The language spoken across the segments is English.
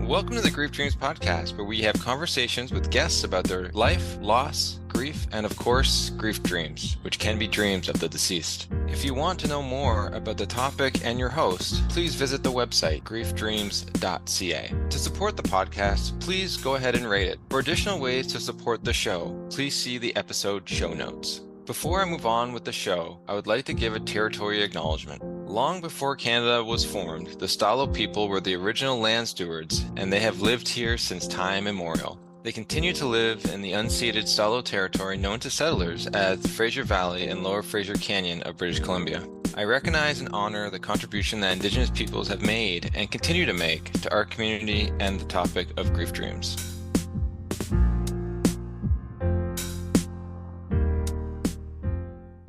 Welcome to the Grief Dreams podcast, where we have conversations with guests about their life, loss, grief, and of course, grief dreams, which can be dreams of the deceased. If you want to know more about the topic and your host, please visit the website griefdreams.ca. To support the podcast, please go ahead and rate it. For additional ways to support the show, please see the episode show notes. Before I move on with the show, I would like to give a territory acknowledgement. Long before Canada was formed, the Stalo people were the original land stewards, and they have lived here since time immemorial. They continue to live in the unceded Stalo territory known to settlers as the Fraser Valley and Lower Fraser Canyon of British Columbia. I recognize and honor the contribution that Indigenous peoples have made and continue to make to our community and the topic of grief dreams.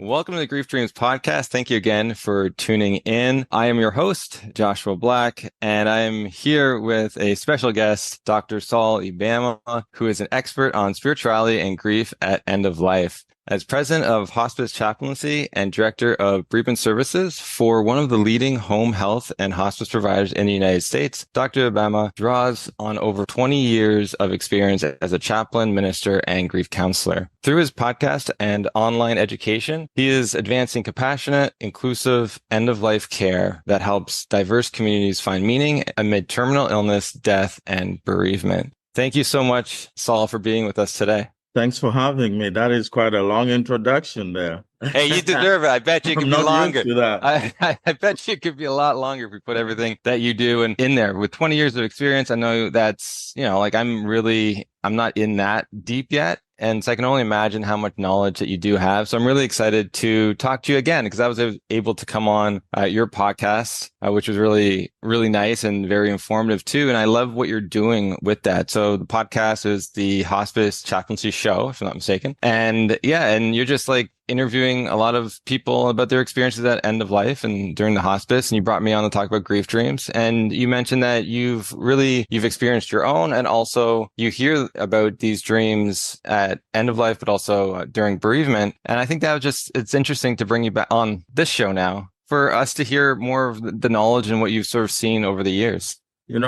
Welcome to the Grief Dreams podcast. Thank you again for tuning in. I am your host, Joshua Black, and I am here with a special guest, Dr. Saul Ebema, who is an expert on spirituality and grief at end of life. As president of Hospice, Chaplaincy, and director of bereavement services for one of the leading home health and hospice providers in the United States, Dr. Ebema draws on over 20 years of experience as a chaplain, minister, and grief counselor. Through his podcast and online education, he is advancing compassionate, inclusive, end-of-life care that helps diverse communities find meaning amid terminal illness, death, and bereavement. Thank you so much, Saul, for being with us today. Thanks for having me. That is quite a long introduction there. Hey, you deserve it. I bet you it could be longer. Used to that. I bet you it could be a lot longer if we put everything that you do in there. With 20 years of experience, I know that's, I'm not in that deep yet. And so I can only imagine how much knowledge that you do have. So I'm really excited to talk to you again because I was able to come on your podcast, which was really, really nice and very informative too. And I love what you're doing with that. So the podcast is the Hospice Chaplaincy Show, if I'm not mistaken. And you're just like interviewing a lot of people about their experiences at end of life and during the hospice. And you brought me on to talk about grief dreams. And you mentioned that you've experienced your own, and also you hear about these dreams at end of life, but also during bereavement. And I think that it's interesting to bring you back on this show now for us to hear more of the knowledge and what you've sort of seen over the years.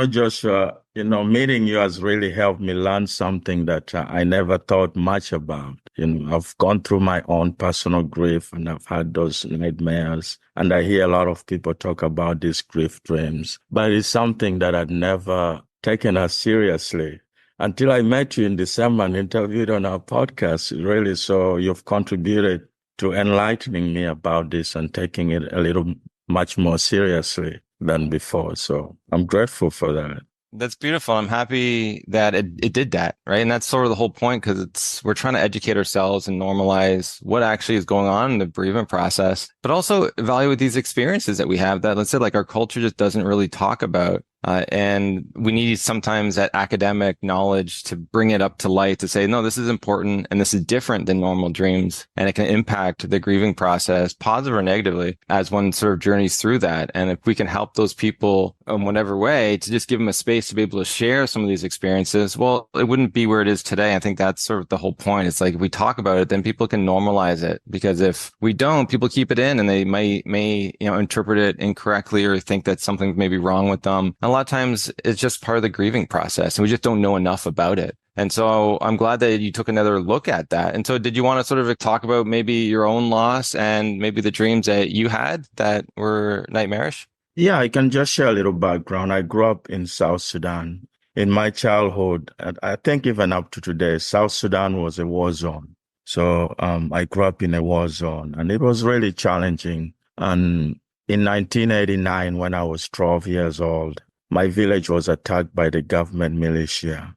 Joshua, meeting you has really helped me learn something that I never thought much about. I've gone through my own personal grief and I've had those nightmares. And I hear a lot of people talk about these grief dreams. But it's something that I'd never taken as seriously until I met you in December and interviewed on our podcast. Really, so you've contributed to enlightening me about this and taking it a little much more seriously than before. So I'm grateful for that. That's beautiful. I'm happy that it did that, right? And that's sort of the whole point, because we're trying to educate ourselves and normalize what actually is going on in the bereavement process, but also evaluate these experiences that we have that, let's say, like our culture just doesn't really talk about. And we need sometimes that academic knowledge to bring it up to light to say, no, this is important and this is different than normal dreams. And it can impact the grieving process, positive or negatively, as one sort of journeys through that. And if we can help those people in whatever way to just give them a space to be able to share some of these experiences, well, it wouldn't be where it is today. I think that's sort of the whole point. It's like if we talk about it, then people can normalize it, because if we don't, people keep it in and they may interpret it incorrectly or think that something may be wrong with them. A lot of times it's just part of the grieving process and we just don't know enough about it. And so I'm glad that you took another look at that. And so did you want to sort of talk about maybe your own loss and maybe the dreams that you had that were nightmarish? Yeah, I can just share a little background. I grew up in South Sudan. In my childhood, I think even up to today, South Sudan was a war zone. So I grew up in a war zone and it was really challenging. And in 1989, when I was 12 years old, my village was attacked by the government militia.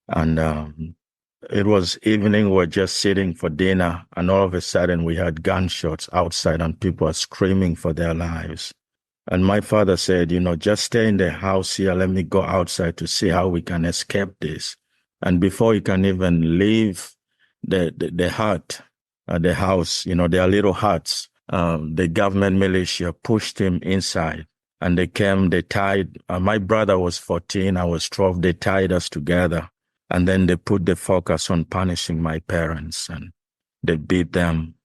And it was evening, we're just sitting for dinner, and all of a sudden we heard gunshots outside and people are screaming for their lives. And my father said, just stay in the house here. Let me go outside to see how we can escape this. And before he can even leave the hut, the house, their little huts, the government militia pushed him inside. And they tied, my brother was 14, I was 12, they tied us together. And then they put the focus on punishing my parents and they beat them.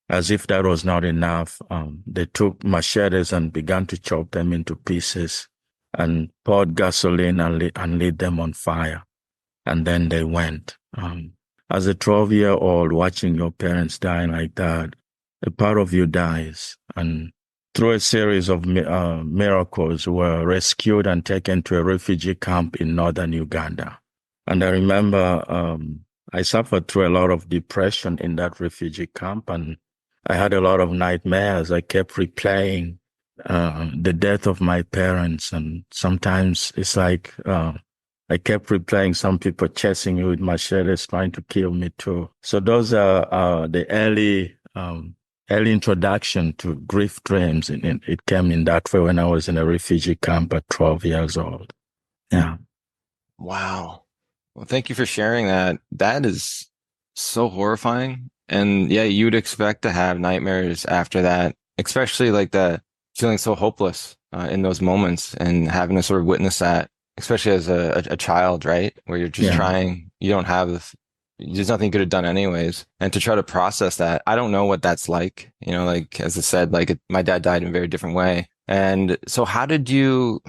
As if that was not enough, they took machetes and began to chop them into pieces. and poured gasoline and lit them on fire. And then they went. As a 12-year-old, watching your parents die like that, a part of you dies. And through a series of miracles, were rescued and taken to a refugee camp in northern Uganda. And I remember I suffered through a lot of depression in that refugee camp, and I had a lot of nightmares. I kept replaying the death of my parents, and sometimes it's like I kept replaying some people chasing me with machetes, trying to kill me too. So those are the early introduction to grief dreams, and it came in that way when I was in a refugee camp at 12 years old. Yeah. Wow. Well, thank you for sharing that. That is so horrifying. And yeah, you'd expect to have nightmares after that, especially like that feeling so hopeless in those moments and having to sort of witness that, especially as a child, right? Where you're just Yeah. trying, you don't have there's nothing you could have done anyways. And to try to process that, I don't know what that's like. You know, like as I said, my dad died in a very different way. And so how did you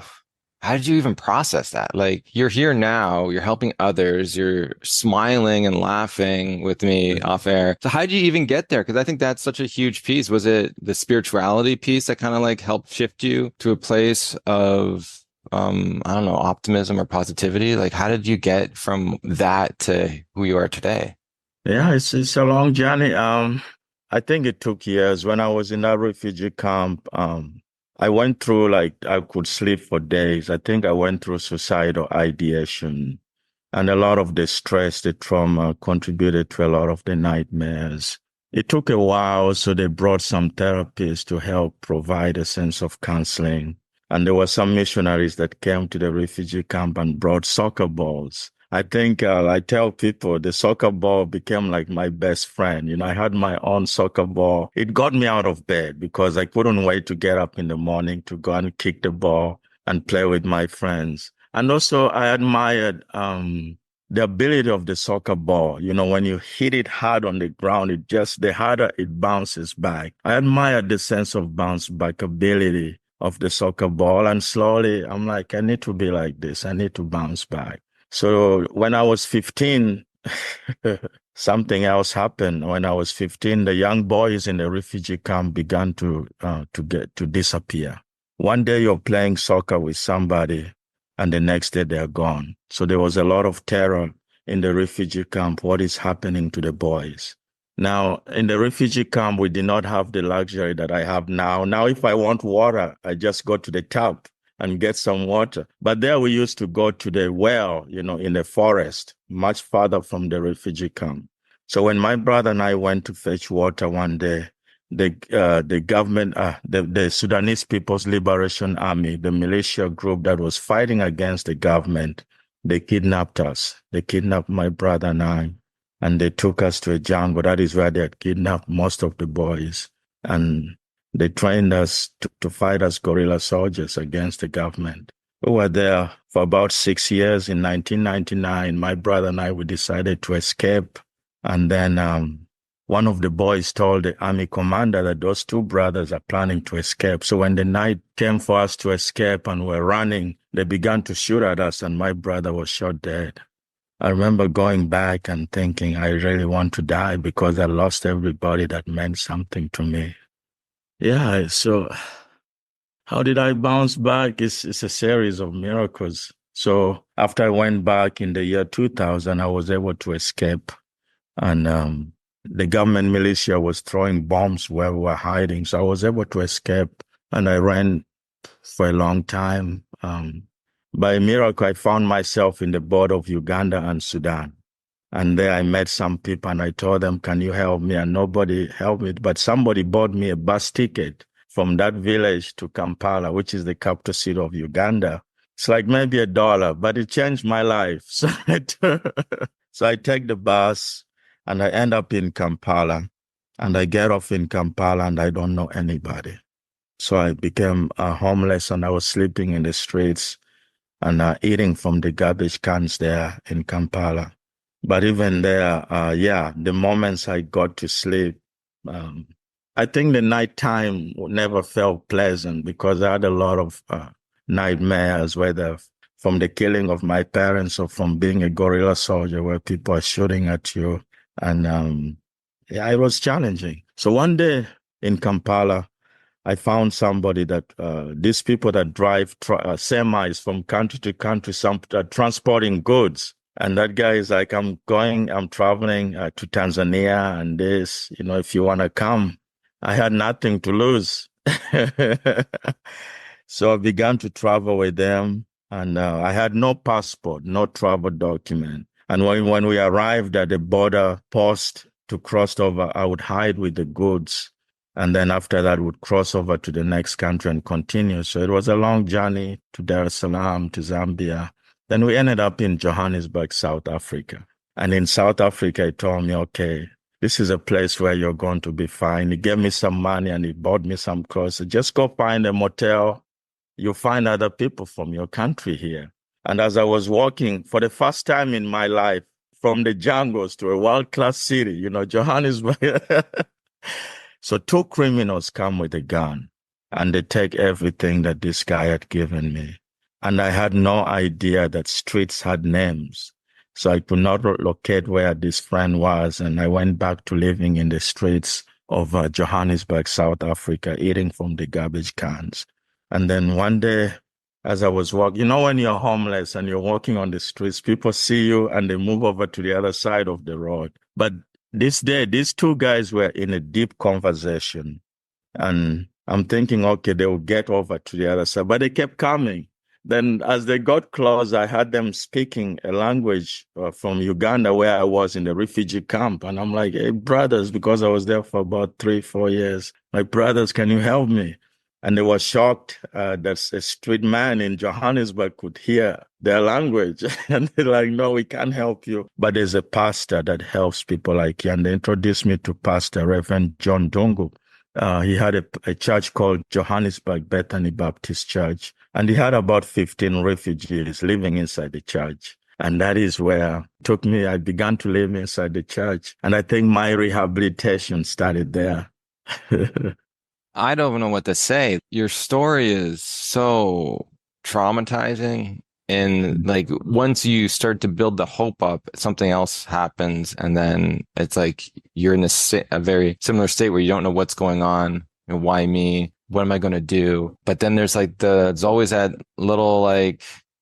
even process that? Like, you're here now, you're helping others, you're smiling and laughing with me off air. So, how did you even get there? Because I think that's such a huge piece. Was it the spirituality piece that kind of like helped shift you to a place of, I don't know, optimism or positivity? Like, how did you get from that to who you are today? Yeah, it's a long journey. I think it took years. When I was in that refugee camp, I went through like I could sleep for days. I think I went through suicidal ideation, and a lot of the stress, the trauma contributed to a lot of the nightmares. It took a while, so they brought some therapists to help provide a sense of counseling. And there were some missionaries that came to the refugee camp and brought soccer balls. I think I tell people the soccer ball became like my best friend. You know, I had my own soccer ball. It got me out of bed because I couldn't wait to get up in the morning to go and kick the ball and play with my friends. And also, I admired the ability of the soccer ball. You know, when you hit it hard on the ground, the harder it bounces back. I admired the sense of bounce back ability of the soccer ball. And slowly, I'm like, I need to be like this. I need to bounce back. So when I was 15, something else happened. When I was 15, the young boys in the refugee camp began to disappear. One day you're playing soccer with somebody, and the next day they're gone. So there was a lot of terror in the refugee camp. What is happening to the boys? Now, in the refugee camp, we did not have the luxury that I have now. Now, if I want water, I just go to the tap and get some water. But there we used to go to the well, you know, in the forest, much farther from the refugee camp. So when my brother and I went to fetch water one day, the government, the Sudanese People's Liberation Army, the militia group that was fighting against the government, they kidnapped us. They kidnapped my brother and I, and they took us to a jungle. That is where they had kidnapped most of the boys. And they trained us to fight as guerrilla soldiers against the government. We were there for about 6 years. In 1999, my brother and I, we decided to escape. And then one of the boys told the army commander that those two brothers are planning to escape. So when the night came for us to escape and we're running, they began to shoot at us, and my brother was shot dead. I remember going back and thinking, I really want to die because I lost everybody that meant something to me. Yeah, so how did I bounce back? It's a series of miracles. So after I went back in the year 2000, I was able to escape, and the government militia was throwing bombs where we were hiding. So I was able to escape, and I ran for a long time. By a miracle, I found myself in the border of Uganda and Sudan. And there I met some people, and I told them, can you help me? And nobody helped me, but somebody bought me a bus ticket from that village to Kampala, which is the capital city of Uganda. It's like maybe $1, but it changed my life. So I take the bus and I end up in Kampala, and I get off in Kampala and I don't know anybody. So I became homeless, and I was sleeping in the streets and eating from the garbage cans there in Kampala. But even there, yeah, the moments I got to sleep, I think the nighttime never felt pleasant because I had a lot of nightmares, whether from the killing of my parents or from being a guerrilla soldier where people are shooting at you. And yeah, it was challenging. So one day in Kampala, I found somebody that these people that drive semis from country to country, some transporting goods. And that guy is like, I'm traveling to Tanzania and this, if you want to come. I had nothing to lose. So I began to travel with them, and I had no passport, no travel document. And when we arrived at the border post to cross over, I would hide with the goods. And then after that, would cross over to the next country and continue. So it was a long journey to Dar es Salaam, to Zambia. Then we ended up in Johannesburg, South Africa. And in South Africa, he told me, okay, this is a place where you're going to be fine. He gave me some money and he bought me some clothes. So just go find a motel. You'll find other people from your country here. And as I was walking for the first time in my life from the jungles to a world-class city, Johannesburg. So two criminals come with a gun and they take everything that this guy had given me. And I had no idea that streets had names. So I could not locate where this friend was. And I went back to living in the streets of Johannesburg, South Africa, eating from the garbage cans. And then one day, as I was walking, when you're homeless and you're walking on the streets, people see you and they move over to the other side of the road. But this day, these two guys were in a deep conversation. And I'm thinking, okay, they will get over to the other side. But they kept coming. Then as they got close, I had them speaking a language from Uganda where I was in the refugee camp. And I'm like, hey, brothers, because I was there for about 3-4 years. My brothers, can you help me? And they were shocked that a street man in Johannesburg could hear their language. And they're like, no, we can't help you. But there's a pastor that helps people like you. And they introduced me to Pastor Reverend John Dungu. He had a church called Johannesburg Bethany Baptist Church. And he had about 15 refugees living inside the church. And that is where I began to live inside the church. And I think my rehabilitation started there. I don't know what to say. Your story is so traumatizing. And like once you start to build the hope up, something else happens. And then it's like you're in a very similar state where you don't know what's going on. Why me? What am I going to do? But then there's always that little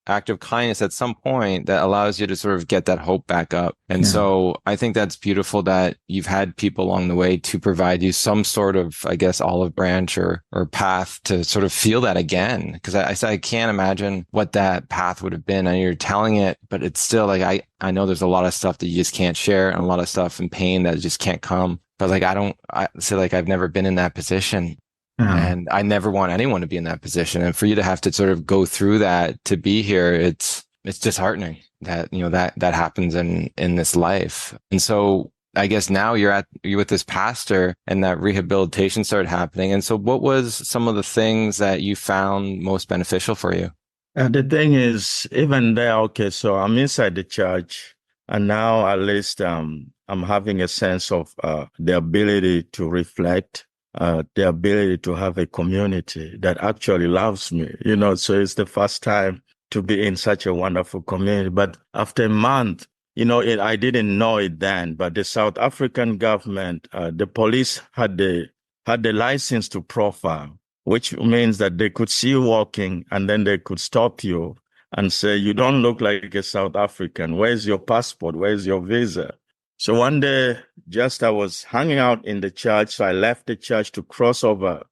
act of kindness at some point that allows you to sort of get that hope back up. And so I think that's beautiful that you've had people along the way to provide you some sort of, I guess, olive branch or path to sort of feel that again. Because I can't imagine what that path would have been. And you're telling it, but it's still I know there's a lot of stuff that you just can't share and a lot of stuff and pain that just can't come. But I've never been in that position. And I never want anyone to be in that position. And for you to have to sort of go through that to be here, it's disheartening that, that happens in this life. And so I guess now you're with this pastor and that rehabilitation started happening. And so what was some of the things that you found most beneficial for you? The thing is, even there, okay, so I'm inside the church and now at least I'm having a sense of the ability to reflect. The ability to have a community that actually loves me, so it's the first time to be in such a wonderful community. But after a month, I didn't know it then, but the South African government, the police had the license to profile, which means that they could see you walking and then they could stop you and say, you don't look like a South African. Where's your passport? Where's your visa? So one day, I was hanging out in the church. So I left the church to cross over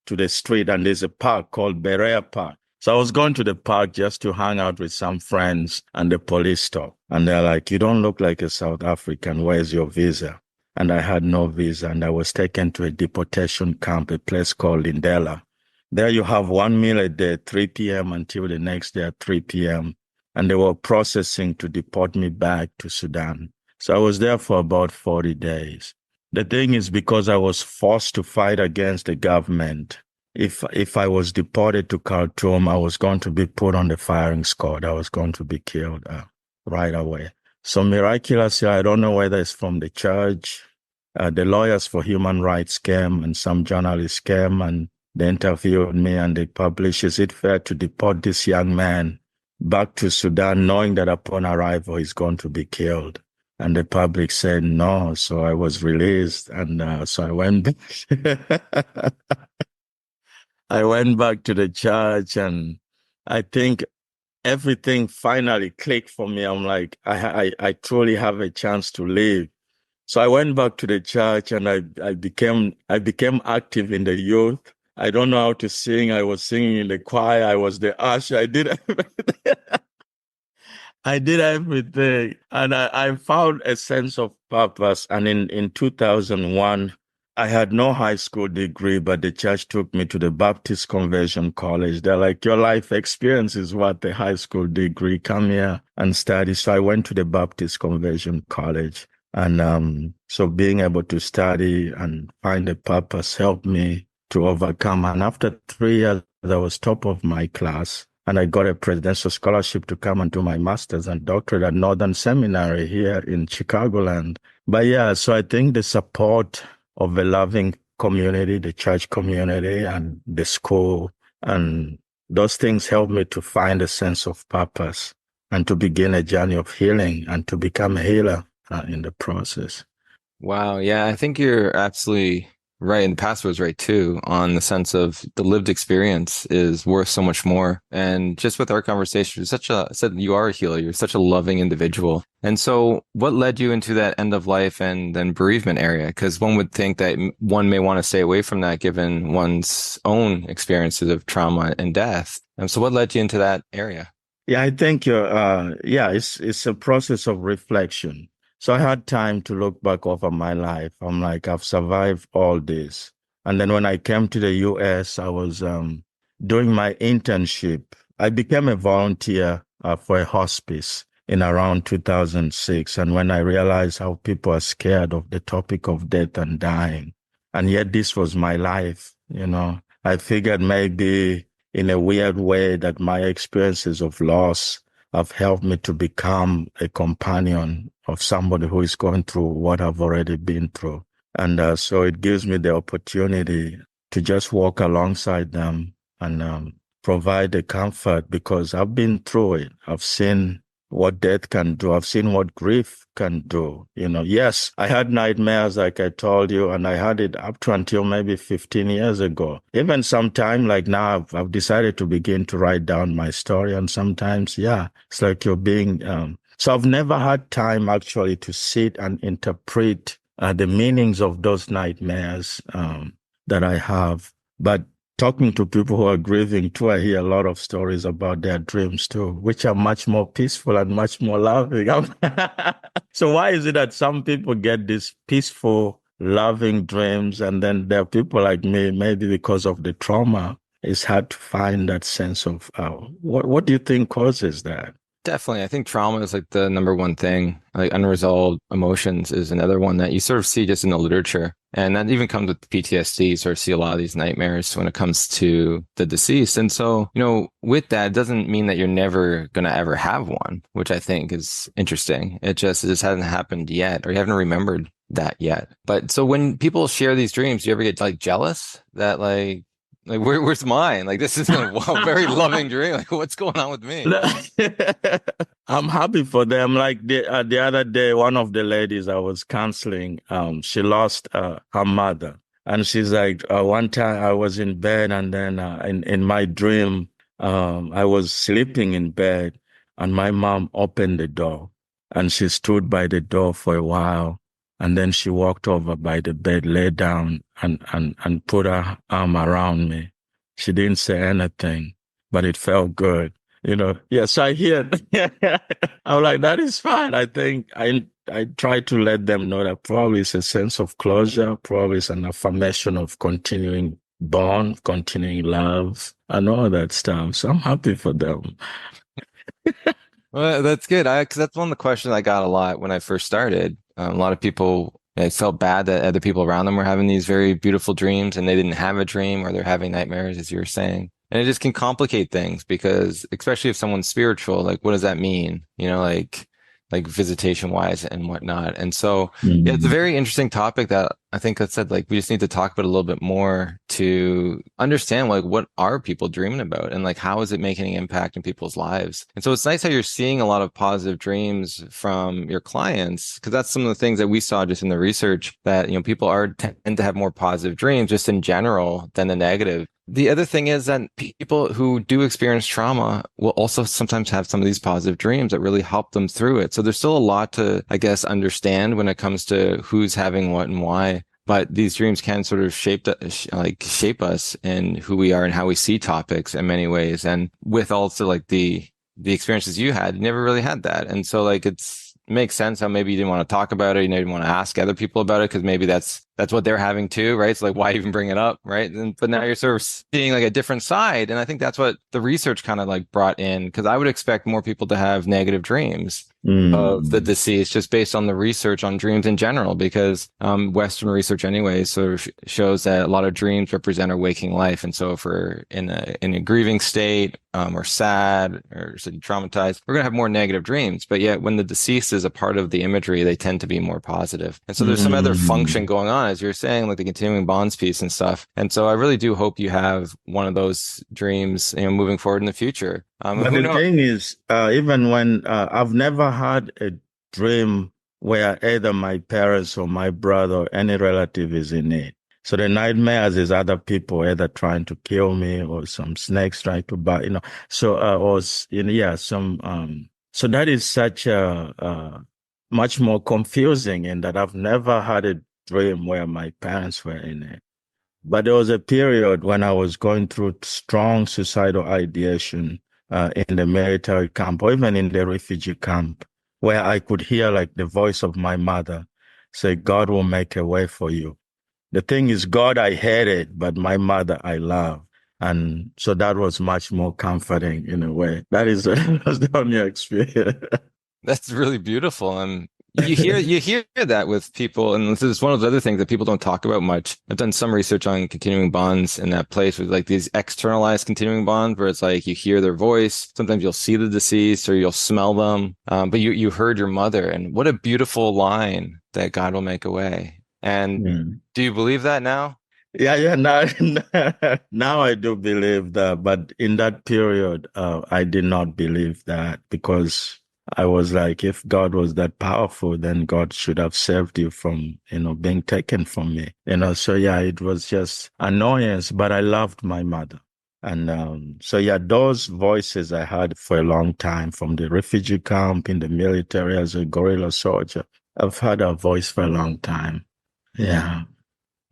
to the street, and there's a park called Berea Park. So I was going to the park just to hang out with some friends, and the police stopped. And they're like, you don't look like a South African. Where's your visa? And I had no visa, and I was taken to a deportation camp, a place called Lindela. There you have 1 meal a day, 3 p.m. until the next day at 3 p.m. And they were processing to deport me back to Sudan. So I was there for about 40 days. The thing is, because I was forced to fight against the government, if I was deported to Khartoum, I was going to be put on the firing squad. I was going to be killed right away. So miraculously, I don't know whether it's from the church, the lawyers for human rights came and some journalists came and They interviewed me and they published, is it fair to deport this young man back to Sudan, knowing that upon arrival he's going to be killed? And the public said no. So I was released. And so I went back. I went back to the church, and I think everything finally clicked for me. I'm like, I truly have a chance to live. So I went back to the church, and I became active in the youth. I don't know how to sing. I was singing in the choir. I was the usher. I did everything. I did everything. And I found a sense of purpose. And in 2001, I had no high school degree, but the church took me to the Baptist Conversion College. They're like, your life experience is what the high school degree. Come here and study. So I went to the Baptist Conversion College. And so being able to study and find a purpose helped me to overcome. And after 3 years, I was top of my class. And I got a presidential scholarship to come and do my master's and doctorate at Northern Seminary here in Chicagoland. But yeah, so I think the support of a loving community, the church community and the school, and those things helped me to find a sense of purpose and to begin a journey of healing and to become a healer in the process. Wow. Yeah, I think you're absolutely right. And the pastor was right too, on the sense of the lived experience is worth so much more. And just with our conversation, said you are a healer. You're such a loving individual. And so what led you into that end of life and then bereavement area? Because one would think that one may want to stay away from that given one's own experiences of trauma and death. And so what led you into that area? Yeah, I think it's a process of reflection. So I had time to look back over my life. I'm like, I've survived all this. And then when I came to the US, I was doing my internship. I became a volunteer for a hospice in around 2006. And when I realized how people are scared of the topic of death and dying, and yet this was my life, I figured maybe in a weird way that my experiences of loss have helped me to become a companion of somebody who is going through what I've already been through. And so it gives me the opportunity to just walk alongside them and provide the comfort because I've been through it. I've seen what death can do. I've seen what grief can do. Yes, I had nightmares, like I told you, and I had it up to until maybe 15 years ago. Even sometime like now, I've decided to begin to write down my story. And sometimes, yeah, it's like you're being, so I've never had time actually to sit and interpret the meanings of those nightmares that I have. But talking to people who are grieving too, I hear a lot of stories about their dreams too, which are much more peaceful and much more loving. So why is it that some people get these peaceful, loving dreams, and then there are people like me, maybe because of the trauma, it's hard to find that sense of what do you think causes that? Definitely. I think trauma is like the number one thing. Like unresolved emotions is another one that you sort of see just in the literature. And that even comes with PTSD. You sort of see a lot of these nightmares when it comes to the deceased. And so, with that, it doesn't mean that you're never going to ever have one, which I think is interesting. It just hasn't happened yet, or you haven't remembered that yet. But so when people share these dreams, do you ever get like jealous that where's mine? Like, this is a very loving dream. Like, what's going on with me? I'm happy for them. Like the other day, one of the ladies I was counseling, she lost her mother. And she's like, one time I was in bed and then in my dream, I was sleeping in bed and my mom opened the door and she stood by the door for a while. And then she walked over by the bed, lay down and put her arm around me. She didn't say anything, but it felt good. Yes, I hear. I'm like, that is fine. I think I try to let them know that probably it's a sense of closure, probably it's an affirmation of continuing bond, continuing love, and all that stuff. So I'm happy for them. Well, that's good. Because that's one of the questions I got a lot when I first started. A lot of people, it felt bad that other people around them were having these very beautiful dreams and they didn't have a dream or they're having nightmares, as you were saying. And it just can complicate things because, especially if someone's spiritual, like, what does that mean? like visitation wise and whatnot. And so, yeah, it's a Mm. very interesting topic that I think I said, like, we just need to talk about it a little bit more to understand, like, what are people dreaming about and like, how is it making an impact in people's lives? And so it's nice how you're seeing a lot of positive dreams from your clients, because that's some of the things that we saw just in the research that, people tend to have more positive dreams just in general than the negative. The other thing is that people who do experience trauma will also sometimes have some of these positive dreams that really help them through it. So there's still a lot to, I guess, understand when it comes to who's having what and why. But these dreams can sort of shape us in who we are and how we see topics in many ways. And with also like the experiences you had, you never really had that. And so like it makes sense how maybe you didn't want to talk about it, you didn't want to ask other people about it because maybe that's what they're having too, right? So like why even bring it up, right? But now you're sort of seeing like a different side. And I think that's what the research kind of like brought in, because I would expect more people to have negative dreams of the Mm. deceased just based on the research on dreams in general, because Western research anyway sort of shows that a lot of dreams represent our waking life. And so if we're in a grieving state or sad or traumatized, we're going to have more negative dreams. But yet when the deceased is a part of the imagery, they tend to be more positive. And so there's some other function Mm. going on, as you're saying, like the continuing bonds piece and stuff. And so I really do hope you have one of those dreams, moving forward in the future. But Who the knows? thing is, even when I've never had a dream where either my parents or my brother or any relative is in it. So the nightmares is other people either trying to kill me or some snakes trying to bite, So, yeah, so that is such a, much more confusing in that I've never had a dream where my parents were in it. But there was a period when I was going through strong suicidal ideation in the military camp or even in the refugee camp, where I could hear like the voice of my mother say, God will make a way for you. The thing is, God, I hated, but my mother, I love. And so that was much more comforting in a way. That is that's the only experience. That's really beautiful. And you hear that with people, and this is one of the other things that people don't talk about much. I've done some research on continuing bonds in that place with like these externalized continuing bonds where it's like you hear their voice. Sometimes you'll see the deceased or you'll smell them. But you heard your mother, and what a beautiful line that God will make a way. And Hmm. do you believe that now? Yeah, yeah. Now, now I do believe that, but in that period, I did not believe that because I was like, if God was that powerful, then God should have saved you from, being taken from me. So yeah, it was just annoyance, but I loved my mother. And so yeah, those voices I had for a long time from the refugee camp in the military as a guerrilla soldier. I've had a voice for a long time. Yeah.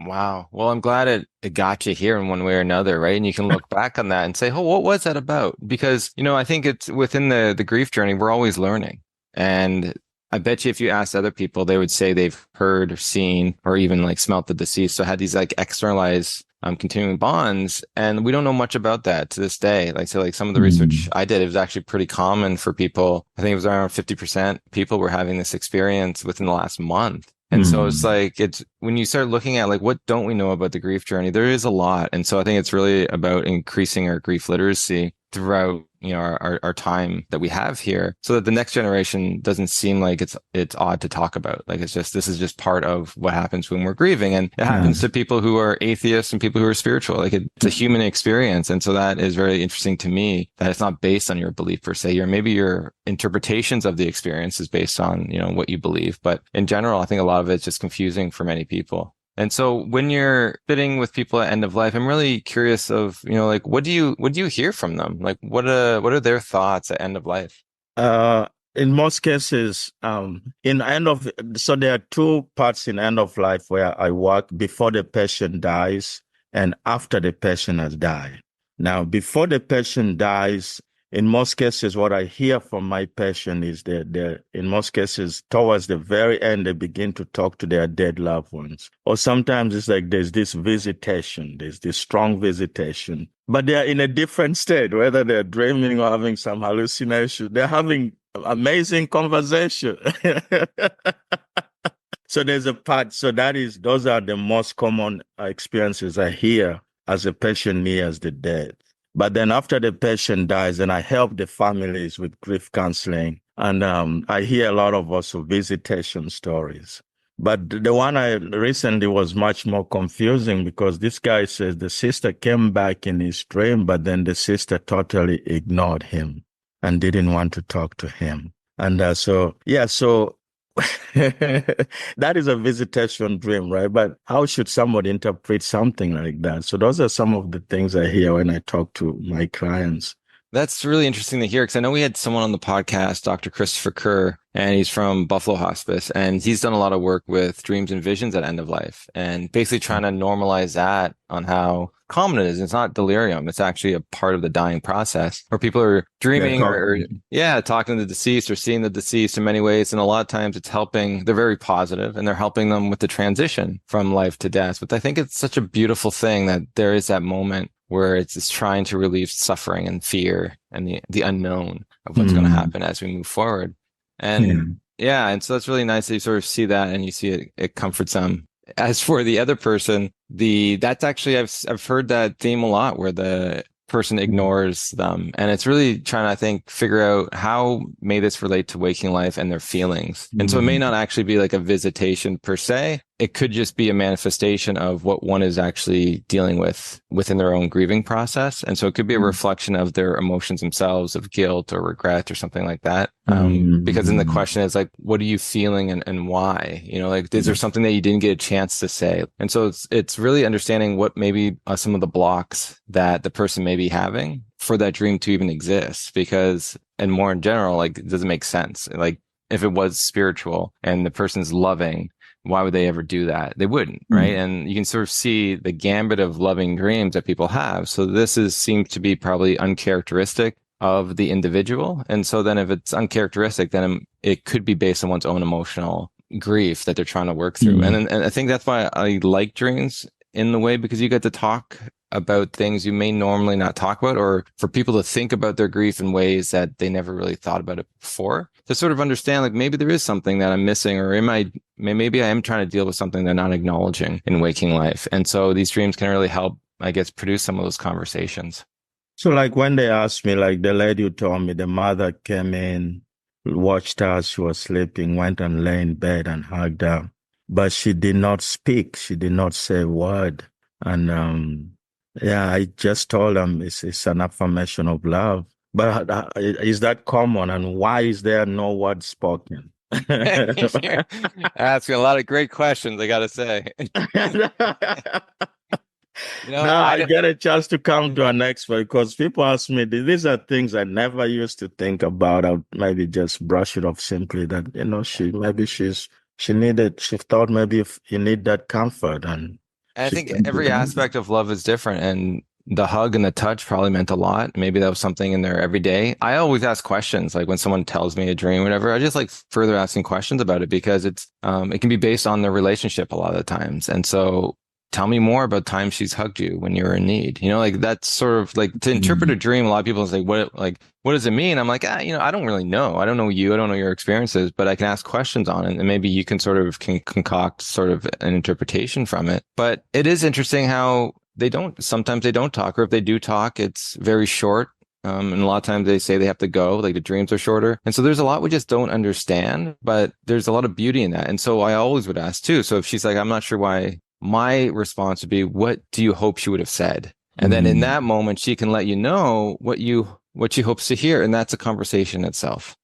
Wow. Well, I'm glad it got you here in one way or another, right? And you can look back on that and say, oh, what was that about? Because, I think it's within the grief journey, we're always learning. And I bet you if you asked other people, they would say they've heard or seen or even like smelt the deceased. So had these like externalized continuing bonds. And we don't know much about that to this day. Like, so like some of the research Mm. I did, it was actually pretty common for people. I think it was around 50% people were having this experience within the last month. And so it's Mm. like, it's when you start looking at like, what don't we know about the grief journey? There is a lot. And so I think it's really about increasing our grief literacy throughout, our time that we have here so that the next generation doesn't seem like it's odd to talk about. Like this is just part of what happens when we're grieving. And it Yeah. happens to people who are atheists and people who are spiritual. Like it's a human experience. And so that is very interesting to me that it's not based on your belief per se, or maybe your interpretations of the experience is based on, what you believe. But in general, I think a lot of it's just confusing for many people. And so when you're sitting with people at end of life, I'm really curious of, like what do you hear from them? Like what are their thoughts at end of life? Uh, in most cases, so there are two parts in end of life where I work before the patient dies and after the patient has died. Now, before the patient dies, in most cases, what I hear from my patient is that in most cases, towards the very end, they begin to talk to their dead loved ones. Or sometimes it's like there's this visitation, there's this strong visitation, but they're in a different state, whether they're dreaming or having some hallucination. They're having amazing conversation. So there's a part, so those are the most common experiences I hear as a patient nears the death. But then after the patient dies, then I help the families with grief counseling And I hear a lot of also visitation stories. But the one I recently was much more confusing because this guy says the sister came back in his dream, but then the sister totally ignored him and didn't want to talk to him. And so that is a visitation dream, right? But how should somebody interpret something like that? So those are some of the things I hear when I talk to my clients. That's really interesting to hear because I know we had someone on the podcast, Dr. Christopher Kerr, and he's from Buffalo Hospice, and he's done a lot of work with dreams and visions at end of life, and basically trying to normalize that on how common it is. It's not delirium; it's actually a part of the dying process where people are They're dreaming or talking. yeah, talking to the deceased or seeing the deceased in many ways, and a lot of times it's helping. They're very positive, and they're helping them with the transition from life to death. But I think it's such a beautiful thing that there is that moment where it's trying to relieve suffering and fear and the unknown of what's going to Hmm. happen as we move forward. And Yeah. yeah, and so that's really nice that you sort of see that and you see it comforts them. As for the other person, that's actually I've heard that theme a lot where the person ignores them. And it's really trying to, I think, figure out how may this relate to waking life and their feelings. And so it may Hmm. not actually be like a visitation per se. It could just be a manifestation of what one is actually dealing with within their own grieving process. And so it could be a reflection of their emotions themselves of guilt or regret or something like that. Because then the Hmm. question is like, what are you feeling and why? You know, like, is there something that you didn't get a chance to say? And so it's really understanding what maybe some of the blocks that the person may be having for that dream to even exist. Because, and more in general, like, it doesn't make sense. Like, if it was spiritual and the person's loving, why would they ever do that? They wouldn't, right? Hmm. And you can sort of see the gambit of loving dreams that people have. So this is seems to be probably uncharacteristic of the individual. And so then if it's uncharacteristic, then it could be based on one's own emotional grief that they're trying to work through. Hmm. And I think that's why I like dreams in the way because you get to talk about things you may normally not talk about, or for people to think about their grief in ways that they never really thought about it before, to sort of understand like maybe there is something that I'm missing, or maybe I am trying to deal with something they're not acknowledging in waking life. And so these dreams can really help, I guess, produce some of those conversations. So like when they asked me, like the lady who told me the mother came in, watched her as she was sleeping, went and lay in bed and hugged her, but she did not speak. She did not say a word. And yeah, I just told them it's an affirmation of love. But is that common? And why is there no word spoken? Asking a lot of great questions, I gotta say. You know, Now I get a chance to come to an expert because people ask me, these are things I never used to think about. I would maybe just brush it off simply that, she thought maybe if you need that comfort and I she think can do every that. aspect of love is different, and the hug and the touch probably meant a lot. Maybe that was something in there every day. I always ask questions, like when someone tells me a dream, or whatever. I just like further asking questions about it because it can be based on their relationship a lot of the times. And so, tell me more about times she's hugged you when you were in need. You know, like that's sort of like to interpret a Mm. dream. A lot of people say, what does it mean? I'm like, I don't really know. I don't know you. I don't know your experiences, but I can ask questions on it, and maybe you can sort of can concoct sort of an interpretation from it. But it is interesting how sometimes they don't talk, or if they do talk, it's very short. And a lot of times they say they have to go, like the dreams are shorter. And so there's a lot we just don't understand, but there's a lot of beauty in that. And so I always would ask too. So if she's like, I'm not sure why, my response would be, what do you hope she would have said? And then in Mm. that moment, she can let you know what she hopes to hear. And that's a conversation itself.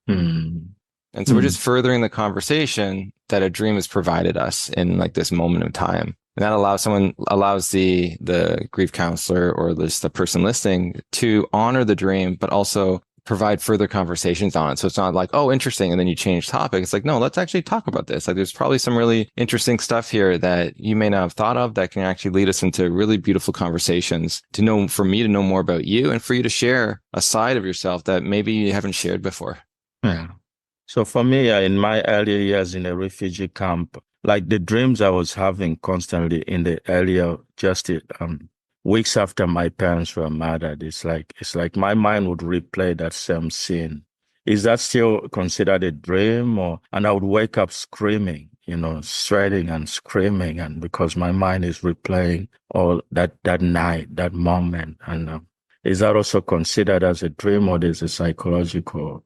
Mm. And so we're Mm. just furthering the conversation that a dream has provided us in like this moment of time. And that allows the grief counselor or just the person listening to honor the dream, but also provide further conversations on it. So it's not like, oh, interesting, and then you change topic. It's like, no, let's actually talk about this. Like there's probably some really interesting stuff here that you may not have thought of that can actually lead us into really beautiful conversations for me to know more about you and for you to share a side of yourself that maybe you haven't shared before. Yeah. So for me, in my earlier years in a refugee camp, like the dreams I was having constantly in the earlier, just weeks after my parents were murdered, it's like my mind would replay that same scene. Is that still considered a dream, or? And I would wake up screaming, sweating and screaming, and because my mind is replaying all that night, that moment, and is that also considered as a dream, or there's a psychological?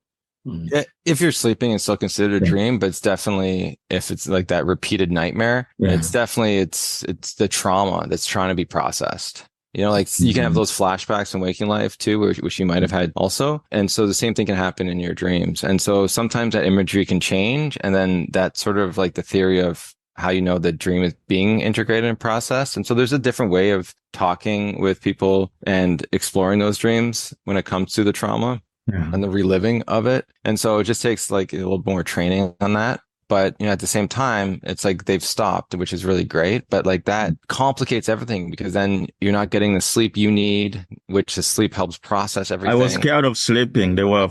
Mm. If you're sleeping, it's still considered a Yeah. dream, but it's definitely if it's like that repeated nightmare, Yeah. it's definitely it's the trauma that's trying to be processed. Like you can have Mhm. those flashbacks in waking life too, which you might have had also. And so the same thing can happen in your dreams. And so sometimes that imagery can change. And then that's sort of like the theory of how you know the dream is being integrated and processed. And so there's a different way of talking with people and exploring those dreams when it comes to the trauma Yeah. and the reliving of it. And so it just takes like a little more training on that. But, at the same time, it's like they've stopped, which is really great. But like that complicates everything because then you're not getting the sleep you need, which the sleep helps process I was everything. scared of sleeping. There were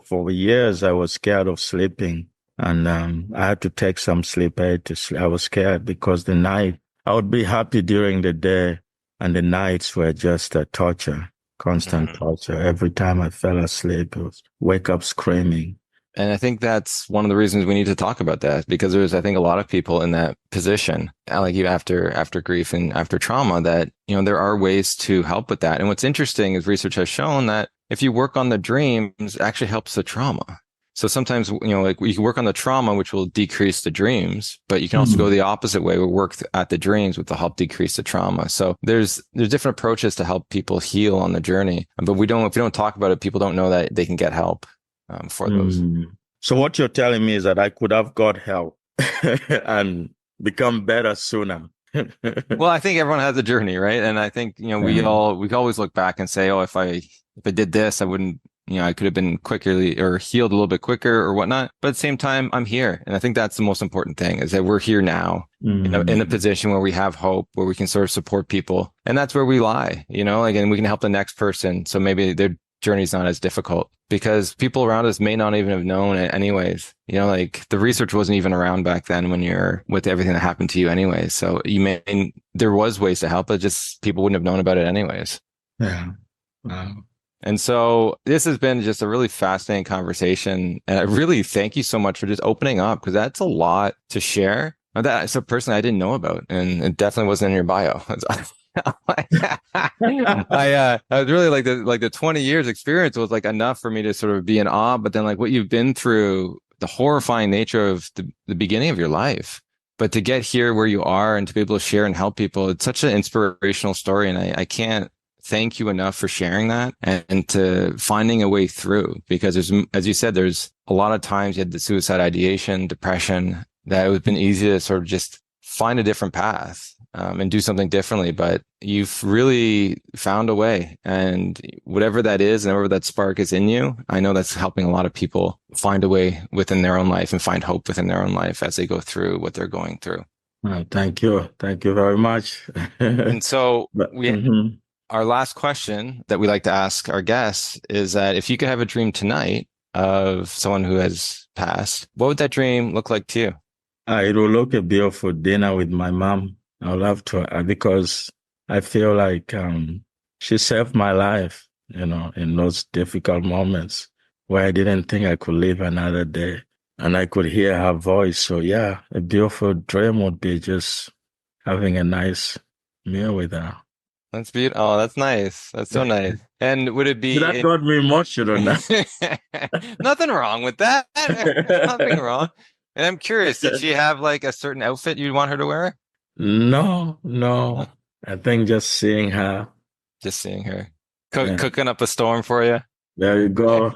for years I was scared of sleeping, and I had to take some sleep aid to sleep. I was scared because the night I would be happy during the day, and the nights were just a torture, constant Mhm. torture. Every time I fell asleep, I was wake up screaming. And I think that's one of the reasons we need to talk about that because there's, I think, a lot of people in that position, like you after grief and after trauma that, there are ways to help with that. And what's interesting is research has shown that if you work on the dreams, it actually helps the trauma. So sometimes, like you can work on the trauma, which will decrease the dreams, but you can also go Hmm. the opposite way. We work at the dreams, which will help decrease the trauma. So there's different approaches to help people heal on the journey. But if we don't talk about it, people don't know that they can get help for those. Hmm. So what you're telling me is that I could have got help and become better sooner. Well, I think everyone has a journey, right? And I think, Yeah. we can always look back and say, oh, if I did this, I wouldn't, I could have been quickly or healed a little bit quicker or whatnot. But at the same time, I'm here. And I think that's the most important thing is that we're here now in a Mm. position where we have hope, where we can sort of support people. And that's where we lie, like, and we can help the next person. So maybe their journey's not as difficult because people around us may not even have known it anyways. Like the research wasn't even around back then when you're with everything that happened to you anyways. So there was ways to help, but just people wouldn't have known about it anyways. Yeah. Wow. And so this has been just a really fascinating conversation. And I really thank you so much for just opening up because that's a lot to share. That's a person I didn't know about, and it definitely wasn't in your bio. I was really like the 20 years experience was like enough for me to sort of be in awe, but then like what you've been through, the horrifying nature of the beginning of your life, but to get here where you are and to be able to share and help people, it's such an inspirational story. And I can't thank you enough for sharing that and to finding a way through because as you said, there's a lot of times you had the suicide ideation, depression, that it would have been easy to sort of just find a different path and do something differently. But you've really found a way. And whatever that is, and whatever that spark is in you, I know that's helping a lot of people find a way within their own life and find hope within their own life as they go through what they're going through. Thank you. Thank you very much. And so But, mhm. our last question that we like to ask our guests is that if you could have a dream tonight of someone who has passed, what would that dream look like to you? It will look a beautiful dinner with my mom. I would love to, because I feel like she saved my life, in those difficult moments where I didn't think I could live another day. And I could hear her voice. So yeah, a beautiful dream would be just having a nice meal with her. That's beautiful. Oh, that's nice. That's so nice. And would it That be got me emotional now. nothing wrong with that? Nothing wrong. And I'm curious, did she have like a certain outfit you'd want her to wear? No, Uh, no. I think just seeing her. Just seeing her Yeah, cooking up a storm for you. there you go.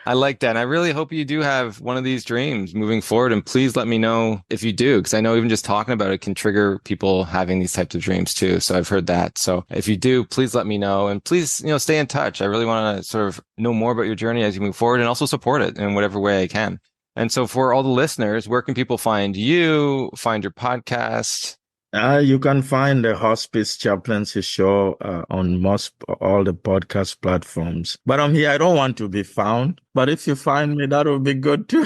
I like that. And I really hope you do have one of these dreams moving forward. And please let me know if you do, because I know even just talking about it can trigger people having these types of dreams too. So I've heard that. So if you do, please let me know. And please, stay in touch. I really want to sort of know more about your journey as you move forward and also support it in whatever way I can. And so for all the listeners, where can people find you, find your podcast? You can find the Hospice Chaplaincy show on most all the podcast platforms. But I'm here. I don't want to be found. But if you find me, that would be good too.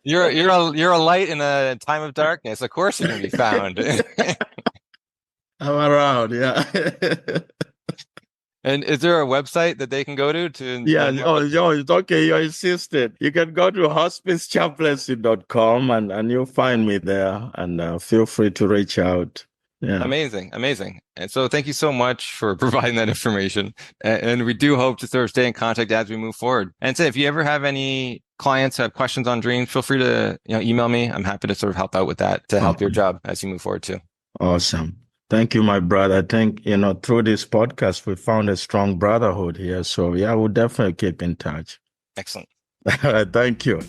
You're a light in a time of darkness. Of course, you can be found. I'm around. Yeah. And is there a website that they can go to Yeah. know more Oh, about? it's okay. You insisted. You can go to hospicechaplaincy.com and you'll find me there. And feel free to reach out. Yeah. Amazing, amazing. And so thank you so much for providing that information. And we do hope to sort of stay in contact as we move forward. And so if you ever have any clients who have questions on dreams, feel free to, email me. I'm happy to sort of help out with that to help your Okay. job as you move forward too. Awesome. Thank you, my brother. I think, through this podcast, we found a strong brotherhood here. So yeah, we'll definitely keep in touch. Excellent. All right. Thank you.